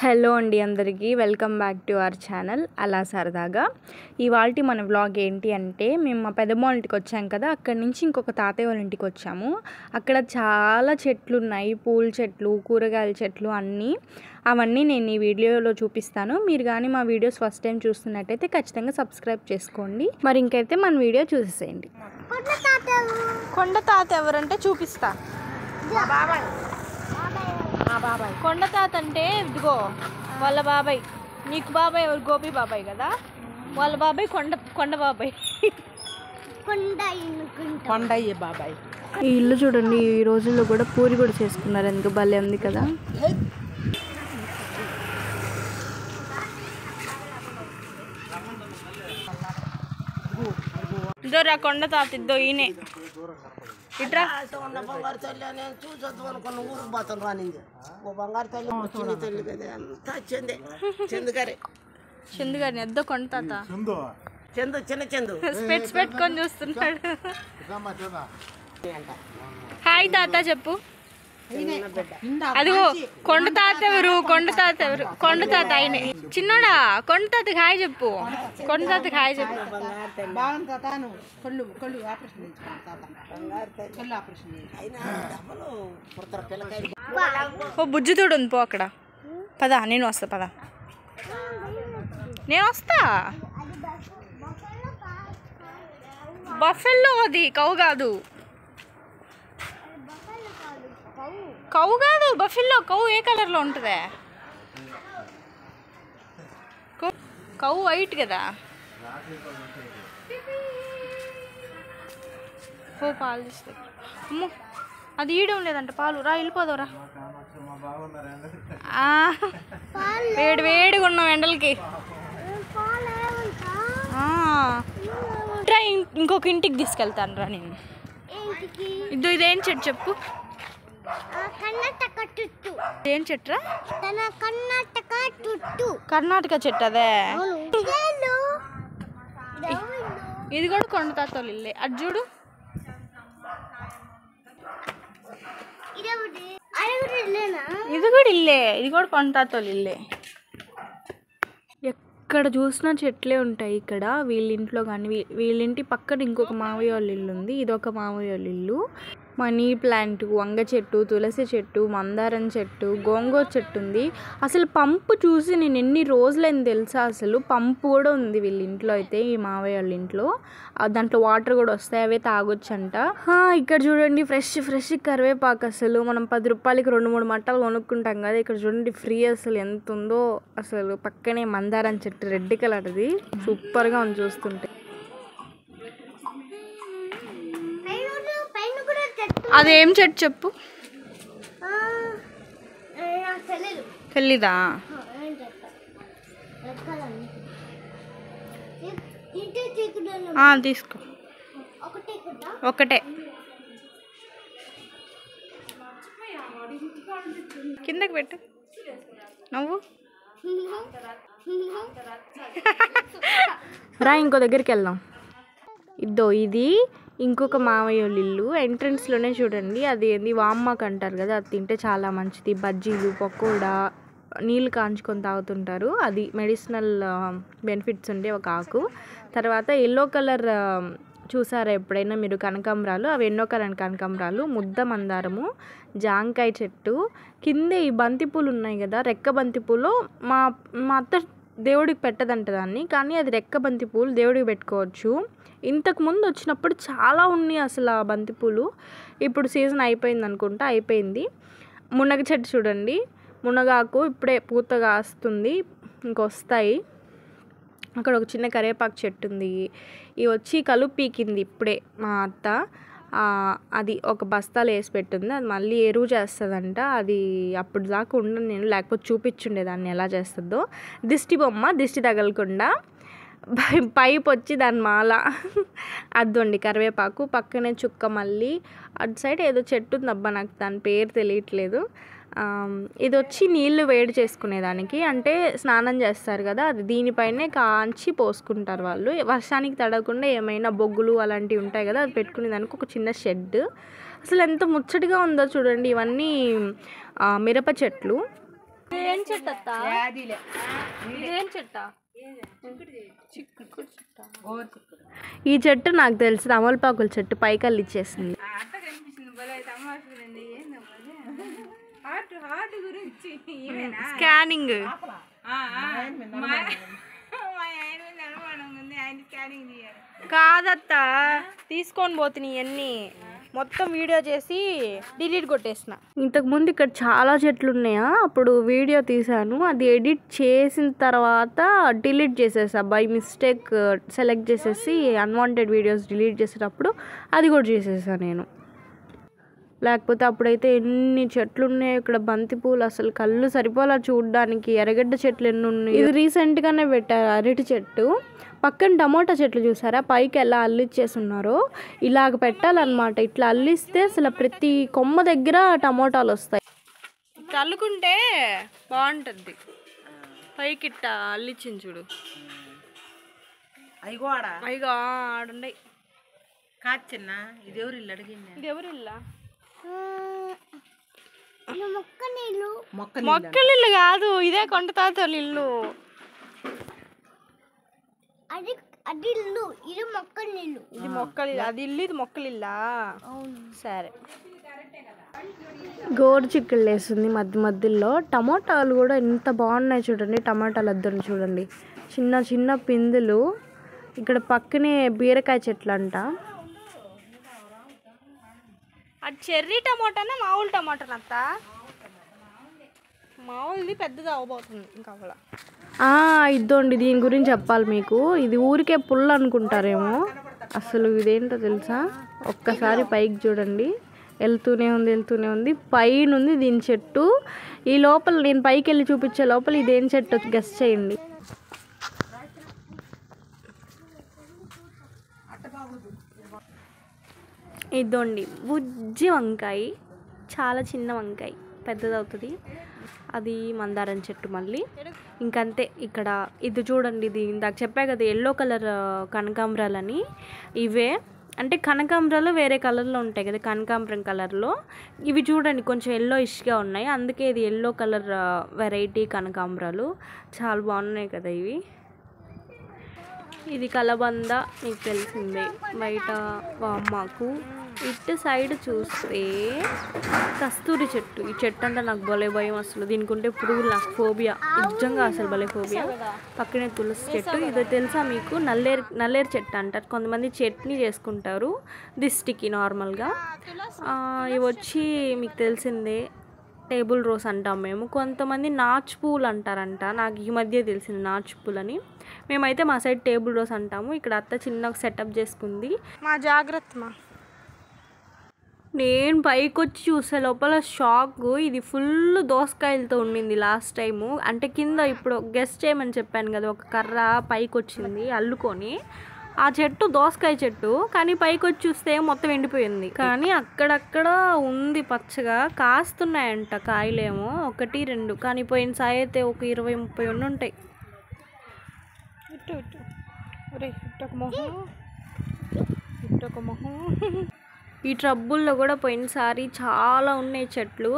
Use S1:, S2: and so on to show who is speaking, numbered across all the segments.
S1: Hello అండి అందరికీ welcome back to our channel అలా సరదాగా. ఇవాల్టి మన వ్లాగ్ ఏంటి అంటే, మేము మా పెద్దమ్మ వాళ్ళ ఇంటికి వచ్చాం కదా, అక్కడి నుంచి ఇంకొక తాతయ్య వాళ్ళ ఇంటికి వచ్చాము. అక్కడ చాలా చెట్లు ఉన్నాయి, పూల చెట్లు, కూరగాయల చెట్లు అన్నీ. అవన్నీ నేను ఈ వీడియోలో చూపిస్తాను. మీరు కానీ మా వీడియోస్ ఫస్ట్ టైం చూస్తున్నట్టయితే ఖచ్చితంగా సబ్స్క్రైబ్ చేసుకోండి. మరి ఇంకైతే మన వీడియో చూసేసేయండి. కొండ తాత ఎవరంటే చూపిస్తా. బాబాయ్ కొండ తాత అంటే ఇదిగో వాళ్ళ బాబాయ్. నీకు బాబాయ్ ఎవరు? గోపి బాబాయ్ కదా. వాళ్ళ బాబాయ్ కొండ బాబాయ్, కొండయ్య బాబాయ్. ఈ ఇల్లు చూడండి, ఈ రోజుల్లో కూడా పూరి కూడా చేసుకున్నారు. ఎందుకు భలే ఉంది కదా. ఇద్దరు కొండ తాత, ఇద్దో ఈయనే ఇట్రా.
S2: బంగారు తల్లి అని చూసొద్దు అనుకున్న ఊరికి పోతాను రానింది. ఓ బంగారు తల్లి చిన్న తల్లి కదా, అంతా
S1: చందుగారిని ఎద్దో కొండ తాత.
S2: చందు చిన్న చందు
S1: స్పెట్స్ పెట్టుకొని చూస్తున్నాడు. హాయ్ తాత చెప్పు. అదిగో కొండ తాత ఎవరు? కొండ తాత ఆయనే. చిన్నోడా కొండ తాతకి హాయ్ చెప్పు. కొండ తాతకి హాయ్ చెప్పు. ఓ బుజ్జితోడు ఉంది, పో అక్కడ. పదా నేను వస్తా, పదా నేను వస్తా. బఫెల్లో అది కౌ కాదు, బఫెల్లో. కౌ ఏ కలర్లో ఉంటుందే? కౌ వైట్ కదా. ఓ పాలు తీస్తే అమ్మో, అది ఈయడం లేదంట పాలు. రా వెళ్ళిపోదావురా. వేడిగా ఉన్నాం ఎండలకి. ఇంకొక ఇంటికి తీసుకెళ్తాను రా నేను. ఇదేం చెట్టు చెప్పు. ఏం చెట్టురా? కర్ణాటక చెట్టు అదే. ఇది కూడా కొండ తాతోళ్ళు ఇల్లే. అది చూడు, ఇది కూడా ఇల్లే. ఇది కూడా కొండ తాతోళ్ళు ఇల్లే. ఎక్కడ చూసినా చెట్లే ఉంటాయి ఇక్కడ. వీళ్ళింట్లో కానీ వీళ్ళింటి పక్కన ఇంకొక మావయ్య వాళ్ళ ఇల్లు ఉంది. ఇదొక మావయ్య వాళ్ళ ఇల్లు. మనీ ప్లాంట్, వంగ చెట్టు, తులసి చెట్టు, మందారం చెట్టు, గోంగూర చెట్టు ఉంది. అసలు పంపు చూసి నేను ఎన్ని రోజులైంది తెలుసా. అసలు పంపు కూడా ఉంది వీళ్ళ ఇంట్లో అయితే, ఈ మావయ్య వాళ్ళ ఇంట్లో. దాంట్లో వాటర్ కూడా వస్తాయి, అవే తాగొచ్చంట. ఇక్కడ చూడండి ఫ్రెష్ కరివేపాకు. అసలు మనం 10 రూపాయలకి 2-3 మట్టాలు కొనుక్కుంటాం కదా, ఇక్కడ చూడండి ఫ్రీ. అసలు ఎంత ఉందో అసలు. పక్కనే మందారం చెట్టు, రెడ్ కలర్ది, సూపర్గా ఉంది చూస్తుంటే. అదేం చెట్టు చెప్పు. తెలీదా? తీసుకో. ఒకటే కిందకి పెట్టు. నువ్వు రా, ఇంకో దగ్గరికి వెళ్దాం. ఇది ఇంకొక మావయ్య వాళ్ళ ఇల్లు. ఎంట్రన్స్లోనే చూడండి, అది ఏంది వామ్మాకు అంటారు కదా, అది తింటే చాలా మంచిది. బజ్జీలు, పకోడా, నీళ్ళు కాంచుకొని తాగుతుంటారు. అది మెడిసినల్ బెనిఫిట్స్ ఉండే ఒక ఆకు. తర్వాత ఎల్లో కలర్ చూసారా ఎప్పుడైనా మీరు? కనకాంబరాలు, అవి ఎన్నో కలర్ కనకాంబరాలు, ముద్ద మందారము, జాంకాయ చెట్టు. కిందే ఈ బంతిపూలు ఉన్నాయి కదా, రెక్క బంతిపూలు. మా అత్త దేవుడికి పెట్టదంట దాన్ని, కానీ అది రెక్క బంతిపూలు, దేవుడికి పెట్టుకోవచ్చు. ఇంతకు ముందు వచ్చినప్పుడు చాలా ఉన్నాయి అసలు ఆ బంతిపూలు. ఇప్పుడు సీజన్ అయిపోయింది అనుకుంటా, అయిపోయింది. మునగ చెట్టు చూడండి, మునగాకు ఇప్పుడే పూత కాస్తుంది, ఇంకొస్తాయి. అక్కడ ఒక చిన్న కరివేపాకు చెట్టు ఉంది. ఇవి వచ్చి కలుపు పీకింది ఇప్పుడే మా అత్త. అది ఒక బస్తాలు వేసి పెట్టింది. అది మళ్ళీ ఎరువు చేస్తుందంట. అది అప్పుడు దాకా ఉండను నేను, లేకపోతే చూపించుండేదాన్ని ఎలా చేస్తుందో. దిష్టి బొమ్మ, దిష్టి తగలకుండా. పైప్ వచ్చి దాని మాల. అద్దండి కరివేపాకు. పక్కనే చుక్క మల్లి. అటు సైడ్ ఏదో చెట్టు ఉంది, అబ్బా నాకు దాని పేరు తెలియట్లేదు. ఇది వచ్చి నీళ్లు వేడి చేసుకునేదానికి, అంటే స్నానం చేస్తారు కదా, అది దీనిపైనే కాంచి పోసుకుంటారు వాళ్ళు. వర్షానికి తడవకుండా ఏమైనా బొగ్గులు అలాంటివి ఉంటాయి కదా, అది పెట్టుకునేదానికి ఒక చిన్న షెడ్. అసలు ఎంత ముచ్చటగా ఉందో చూడండి. ఇవన్నీ మిరప చెట్లు. ఏం చెట్టు అత్త? ఇదేం చెట్ట? ఈ చెట్టు నాకు తెలిసి తమలపాకుల చెట్టు పైకల్లి ఇచ్చేసింది. స్కానింగ్ కాదత్తా, తీసుకొని పోతున్నా ఇవన్నీ మొత్తం వీడియో చేసి డిలీట్ కొట్టేసిన. ఇంతకుముందు ఇక్కడ చాలా చెట్లు ఉన్నాయా, అప్పుడు వీడియో తీసాను, అది ఎడిట్ చేసిన తర్వాత డిలీట్ చేసేసా బై మిస్టేక్. సెలెక్ట్ చేసేసి అన్వాంటెడ్ వీడియోస్ డిలీట్ చేసేటప్పుడు అది కూడా చేసేసా నేను. లేకపోతే అప్పుడైతే ఎన్ని చెట్లు ఉన్నాయి ఇక్కడ, బంతిపూలు అసలు కళ్ళు సరిపోలా చూడడానికి. ఎర్రగడ్డ చెట్లు ఎన్ని ఉన్నాయి. ఇది రీసెంట్గానే పెట్టారు అరటి చెట్టు. పక్కన టమోటా చెట్లు చూసారా పైకి ఎలా అల్లిచ్చేసి ఉన్నారో, ఇలాగ పెట్టాలన్నమాట. ఇట్లా అల్లిస్తే అసలు ప్రతి కొమ్మ దగ్గర టమోటాలు వస్తాయి. చల్లుకుంటే బాగుంటుంది. పైకి ఇట్ట అల్లిచ్చింది చూడు. అయ్యో ఆడుండే
S2: కాదు చిన్న, ఇది ఎవరు ఇల్లు అడిగింది?
S1: ఇది ఎవరు ఇల్లా?
S2: మొక్కలు
S1: మొక్కలిల్లు కాదు, ఇదే కొండ తాతోళ్ళ ఇల్లు. ఇది మొక్కలు, అది ఇల్లు, ఇది మొక్కలిల్లా. సరే. గోరు చిక్కుళ్ళు వేస్తుంది మధ్య మధ్యలో. టమోటాలు కూడా ఎంత బాగున్నాయి చూడండి. టమాటాలు అద్దరు చూడండి, చిన్న చిన్న పిందులు. ఇక్కడ పక్కనే బీరకాయ చెట్లు అంట. అది చెర్రీ టమోటానా మామూలు టమోటానా అత్త? మామూలుది పెద్దది అవ్వబోతుంది ఇంకా అవ్వలా. ఇద్దండి, దీని గురించి చెప్పాలి మీకు. ఇది ఊరికే పుల్ల అనుకుంటారేమో, అసలు ఇదేంటో తెలుసా? ఒక్కసారి పైకి చూడండి, వెళ్తూనే ఉంది. పైన ఉంది దీని చెట్టు. ఈ లోపల నేను పైకి వెళ్ళి చూపించే లోపల ఇదేం చెట్టు గెస్ చేయండి. ఇదండి బుజ్జి వంకాయ, చాలా చిన్న వంకాయ, పెద్దది అవుతుంది. అది మందారం చెట్టు. మళ్ళీ ఇంకంతే. ఇక్కడ ఇది చూడండి, ఇది ఇందాక చెప్పా కదా ఎల్లో కలర్ కనకాంబరాలని. ఇవే అంటే కనకాంబరాలు వేరే కలర్లో ఉంటాయి కదా, కనకాంబరం కలర్లో. ఇవి చూడండి కొంచెం ఎల్లో ఇష్గా ఉన్నాయి, అందుకే ఇది ఎల్లో కలర్ వెరైటీ కనకాంబరాలు. చాలా బాగున్నాయి కదా ఇవి. ఇది కలబంద, మీకు తెలిసిందే. బయట వామ్మాకు. ఇటు సైడ్ చూస్తే కస్తూరి చెట్టు. ఈ చెట్టు అంటే నాకు భలే భయం అసలు. దీనికుంటే పురుగులు నాకు ఫోబియా, నిజంగా అసలు భలే ఫోబియా. పక్కనే తులసి చెట్టు. ఇది తెలుసా మీకు? నల్లేరు చెట్టు అంటారు కొంతమంది, చట్నీ చేసుకుంటారు దిష్టికి నార్మల్గా. ఇవి వచ్చి మీకు తెలిసిందే టేబుల్ రోస్ అంటాం మేము. కొంతమంది నాచు పూలు అంటారంట, నాకు ఈ మధ్య తెలిసింది నాచు పూలు అని. మేమైతే మా సైడ్ టేబుల్ రోస్ అంటాము. ఇక్కడ అత్త చిన్నగా సెటప్ చేసుకుంది. మా జాగ్రత్త. నేను పైకి వచ్చి చూసే లోపల షాక్. ఇది ఫుల్ దోసకాయలతో ఉండింది లాస్ట్ టైము. అంటే కింద ఇప్పుడు గెస్ట్ చేయమని చెప్పాను కదా, ఒక కర్ర పైకి వచ్చింది అల్లుకొని. ఆ చెట్టు దోసకాయ చెట్టు, కానీ పైకి వచ్చి చూస్తే మొత్తం ఎండిపోయింది. కానీ అక్కడక్కడ ఉంది పచ్చగా, కాస్తున్నాయంట కాయలేమో 1, 2. కానీ పోయినసారి అయితే ఒక 20, 30 ఉండుంటాయి. ఇట్టొక మొహం. ఈ ట్రబ్బుల్లో కూడా పోయినసారి చాలా ఉన్నాయి చెట్లు.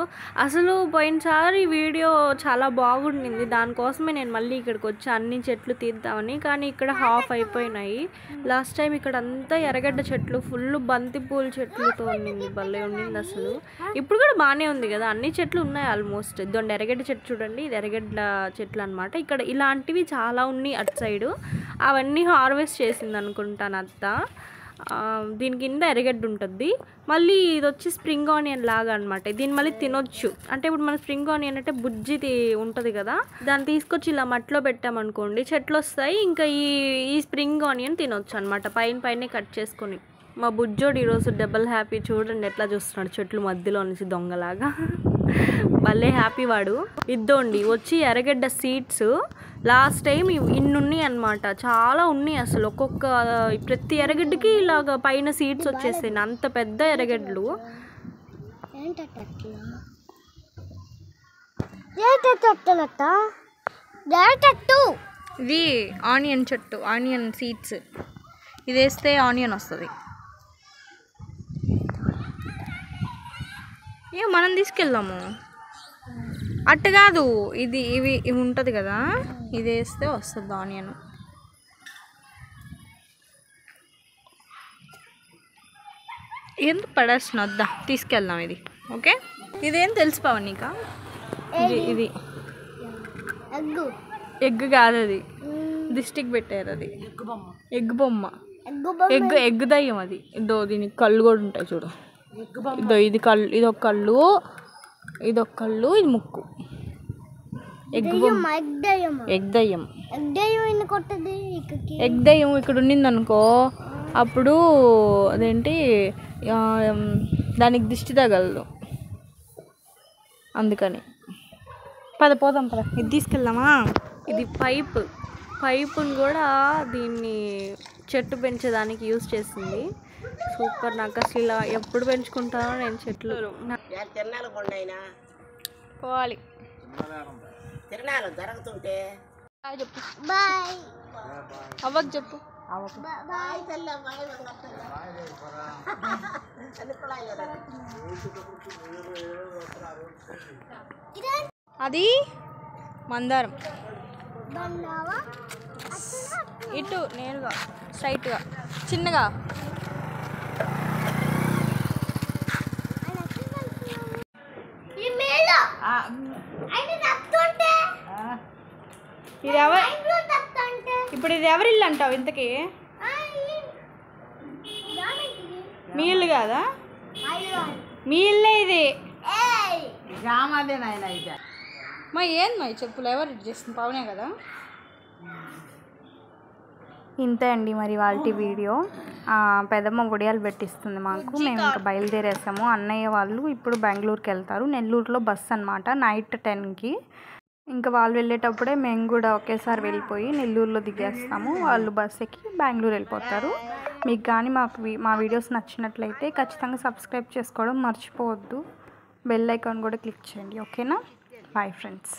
S1: అసలు పోయినసారి వీడియో చాలా బాగుండింది, దానికోసమే నేను మళ్ళీ ఇక్కడికి వచ్చి అన్ని చెట్లు తీద్దామని. కానీ ఇక్కడ హాఫ్ అయిపోయినాయి. లాస్ట్ టైం ఇక్కడ అంతా ఎర్రగడ్డ చెట్లు, ఫుల్ బంతిపూల చెట్లతో ఉండింది, భలే ఉండింది అసలు. ఇప్పుడు కూడా బాగానే ఉంది కదా, అన్ని చెట్లు ఉన్నాయి ఆల్మోస్ట్. ఇదండి ఎర్రగడ్డ చెట్టు చూడండి, ఇది ఎర్రగడ్డ చెట్లు అనమాట. ఇక్కడ ఇలాంటివి చాలా ఉన్నాయి అటు సైడు. అవన్నీ హార్వెస్ట్ చేసింది అనుకుంటాను అత్త. దీని కింద ఎర్రగడ్డ ఉంటుంది. మళ్ళీ ఇది వచ్చి స్ప్రింగ్ ఆనియన్ లాగా అనమాట. దీన్ని మళ్ళీ తినొచ్చు. అంటే ఇప్పుడు మన స్ప్రింగ్ ఆనియన్ అంటే బుజ్జిది ఉంటుంది కదా, దాన్ని తీసుకొచ్చి ఇలా మట్టిలో పెట్టామనుకోండి చెట్లు వస్తాయి. ఇంకా ఈ స్ప్రింగ్ ఆనియన్ తినొచ్చు అనమాట, పైన కట్ చేసుకొని. మా బుజ్జోడు ఈరోజు డబల్ హ్యాపీ. చూడండి ఎట్లా చూస్తున్నాడు చెట్లు మధ్యలో నుంచి దొంగలాగా. భలే హ్యాపీ వాడు. ఇద్దండి వచ్చి ఎర్రగడ్డ సీడ్స్. లాస్ట్ టైం ఇన్ని ఉన్నాయి అనమాట, చాలా ఉన్నాయి అసలు. ప్రతి ఎర్రగడ్డకి ఇలాగ పైన సీడ్స్ వచ్చేసాయి, అంత పెద్ద ఎర్రగడ్డలు. ఇది ఆనియన్ చెట్టు, ఆనియన్ సీడ్స్. ఇది వేస్తే ఆనియన్ వస్తుంది. మనం తీసుకెళ్దాము. అట్టు కాదు, ఇది ఇవి ఉంటుంది కదా, ఇది వేస్తే వస్తుంది ఆనియన్. ఎందుకు పడేస్తున్నా, వద్దా తీసుకెళ్దాం ఇది. ఓకే, ఇదేం తెలుసు పవనిక, ఇది ఎగ్ కాదు, అది దిష్టికి పెట్టారు, అది ఎగ్ బొమ్మ, ఎగ్ దయ్యం అది. ఇదో దీనికి కళ్ళు కూడా ఉంటాయి చూడు. ఇదో ఇది కళ్ళు, ఇదొక కళ్ళు, ఇదొక కళ్ళు, ఇది ముక్కు. ఎగ్ దయ్యం ఎగ్ దయ్యం ఇక్కడ ఉండింది అనుకో, అప్పుడు అదేంటి దానికి దిష్టి తగలదు, అందుకని. పోదాం పద, ఇది తీసుకెళ్దామా. ఇది పైపుని కూడా దీన్ని చెట్టు పెంచేదానికి యూజ్ చేసింది. సూపర్. నాకు అసలు ఇలా ఎప్పుడు పెంచుకుంటానో నేను చెట్లు. పోవాలి
S2: తిరణాలు జరుగుతుంటే
S1: చెప్పు, బాయ్ అవ్వకు చెప్పు. అది మందారం, ఇటు నేరుగా స్ట్రైట్గా చిన్నగా. ఇది ఇప్పుడు ఇది ఎవరి ఇల్లు అంటావు ఇంతకీ? మీ ఇల్లు కాదా, మీ ఇల్లే ఇది. మా ఏంది చెప్పులు ఎవరు చేస్తుంది? పవనే కదా. ఇంతే అండి మరి వాళ్ళ వీడియో. పెద్దమ్మ ఒడియాలు పెట్టిస్తుంది మాకు. మేము ఇంకా బయలుదేరేసాము. అన్నయ్య వాళ్ళు ఇప్పుడు బెంగళూరుకి వెళ్తారు. నెల్లూరులో బస్సు అనమాట, నైట్ 10కి. ఇంకా వాళ్ళు వెళ్ళేటప్పుడే మేము కూడా ఒకేసారి వెళ్ళిపోయి నెల్లూరులో దిగేస్తాము. వాళ్ళు బస్ ఎక్కి బెంగళూరు వెళ్ళిపోతారు. మీకు కానీ మా వీడియోస్ నచ్చినట్లయితే ఖచ్చితంగా సబ్స్క్రైబ్ చేసుకోవడం మర్చిపోవద్దు. బెల్ ఐకాన్ కూడా క్లిక్ చేయండి. ఓకేనా? Bye friends.